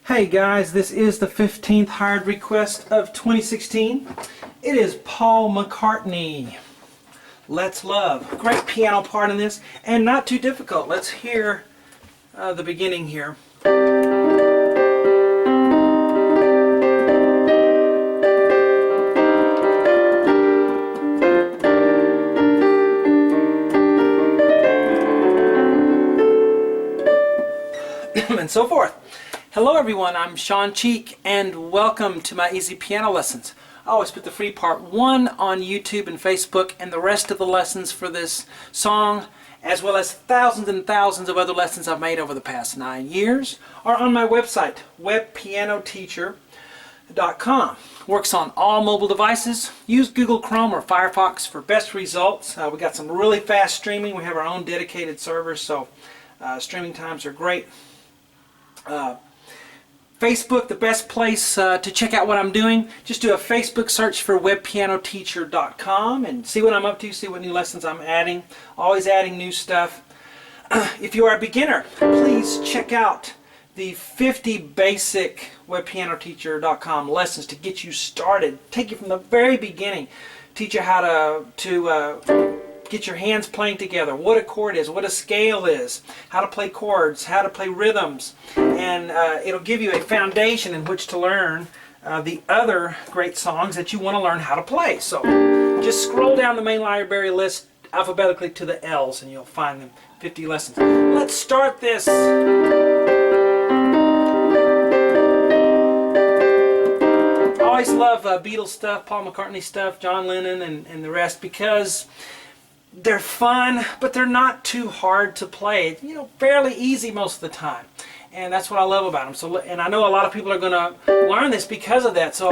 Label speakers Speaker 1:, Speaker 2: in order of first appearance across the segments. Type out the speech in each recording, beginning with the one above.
Speaker 1: Hey guys, this is the 15th hired request of 2016. It is Paul McCartney. Let's Love. Great piano part in this and not too difficult. Let's hear the beginning here. And so forth. Hello everyone, I'm Sean Cheek and welcome to my easy piano lessons. I always put the free part 1 on YouTube and Facebook, and the rest of the lessons for this song, as well as thousands and thousands of other lessons I've made over the past 9 years, are on my website, webpianoteacher.com. Works on all mobile devices. Use Google Chrome or Firefox for best results. We got some really fast streaming. We have our own dedicated servers, so streaming times are great. Facebook, the best place to check out what I'm doing. Just do a Facebook search for webpianoteacher.com and see what I'm up to, see what new lessons I'm adding. Always adding new stuff. If you are a beginner, please check out the 50 basic webpianoteacher.com lessons to get you started. Take you from the very beginning. Teach you how to get your hands playing together, what a chord is, what a scale is, how to play chords, how to play rhythms, and it'll give you a foundation in which to learn the other great songs that you want to learn how to play. So just scroll down the main library list alphabetically to the L's and you'll find them 50 lessons. Let's start this. I always love Beatles stuff, Paul McCartney stuff, John Lennon and the rest, because they're fun, but they're not too hard to play. You know, fairly easy most of the time. And that's what I love about them. So, and I know a lot of people are going to learn this because of that. So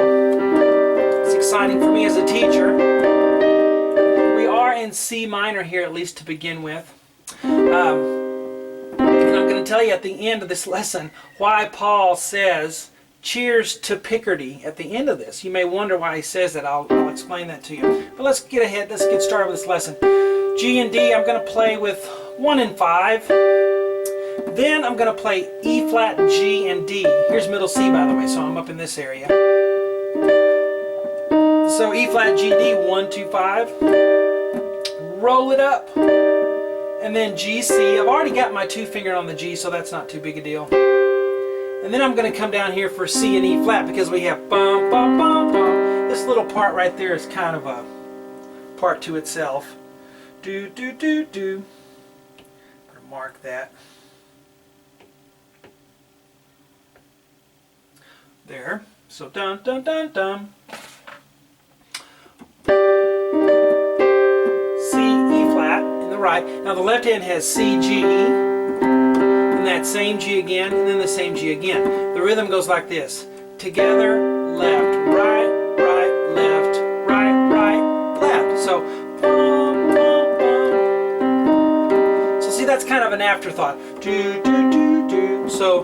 Speaker 1: it's exciting for me as a teacher. We are in C minor here, at least to begin with. And I'm going to tell you at the end of this lesson why Paul says, "Cheers to Picardy" at the end of this. You may wonder why he says that. I'll explain that to you. But let's get ahead. Let's get started with this lesson. G and D, I'm going to play with 1 and 5. Then I'm going to play E flat, G, and D. Here's middle C, by the way, so I'm up in this area. So E flat, G, D, 1, 2, 5. Roll it up. And then G, C. I've already got my 2 finger on the G, so that's not too big a deal. And then I'm going to come down here for C and E flat because we have bum, bum, bum, bum. This little part right there is kind of a part to itself. Do, do, do, do. I'm going to mark that. There. So dun, dun, dun, dun. C, E flat in the right. Now the left hand has C, G, and that same G again, and then the same G again. The rhythm goes like this. Together, left, right, right, left, right, right, left. So, bum, bum, bum. So see, that's kind of an afterthought. Do, do, do, do. So,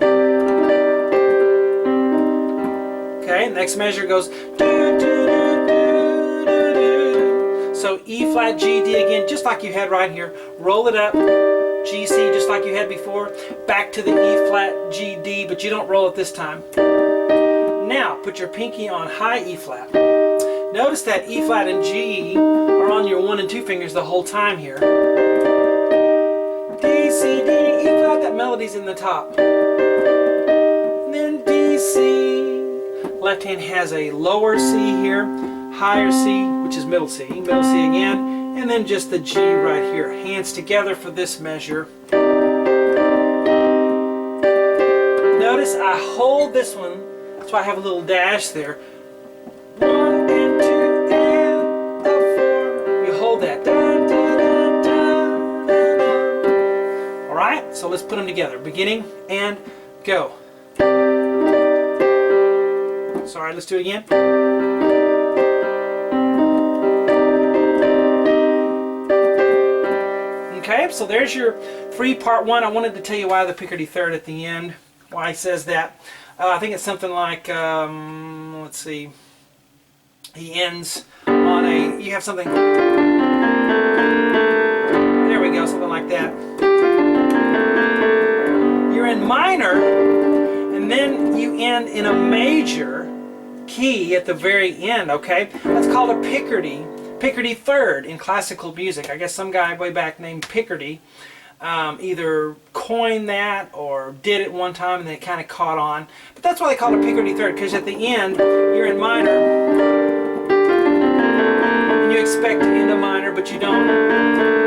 Speaker 1: okay, next measure goes do, do, do, do, do, do. So E flat, G, D again, just like you had right here. Roll it up. G, C, just like you had before. Back to the E flat, G, D, but you don't roll it this time. Now, put your pinky on high E flat. Notice that E flat and G are on your 1 and 2 fingers the whole time here. D, C, D, E flat, that melody's in the top. And then D, C. Left hand has a lower C here, higher C, which is middle C again, and then just the G right here. Hands together for this measure. Notice I hold this one, that's why I have a little dash there. 1 and 2 and a 4. You hold that. Dun, dun, dun, dun, dun, dun. All right, so let's put them together. Beginning and go. Sorry, let's do it again. Okay, so there's your free part 1. I wanted to tell you why the Picardy third at the end, why he says that. I think it's something like, let's see, he ends on a, you have something, there we go, something like that. You're in minor, and then then you end in a major key at the very end, okay? That's called a Picardy third in classical music. I guess some guy way back named Picardy either coined that or did it one time and then it kind of caught on. But that's why they call it a Picardy third, because at the end you're in minor and you expect to end a minor, but you don't.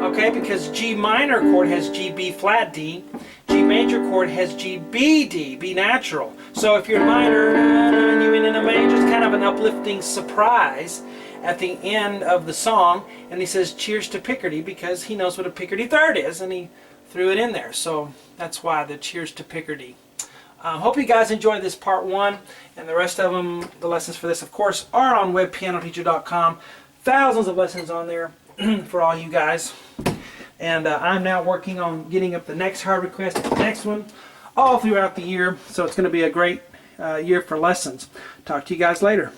Speaker 1: Okay, because G minor chord has G, B flat, D. G major chord has G, B, D, B natural. So if you're in minor and you end in a major, it's kind of an uplifting surprise at the end of the song. And he says, cheers to Picardy, because he knows what a Picardy third is, and he threw it in there. So that's why the cheers to Picardy. Hope you guys enjoyed this part 1, and the rest of them, the lessons for this, of course, are on webpianoteacher.com. Thousands of lessons on there for all you guys. And I'm now working on getting up the next hard request, the next one, all throughout the year. So it's going to be a great year for lessons. Talk to you guys later.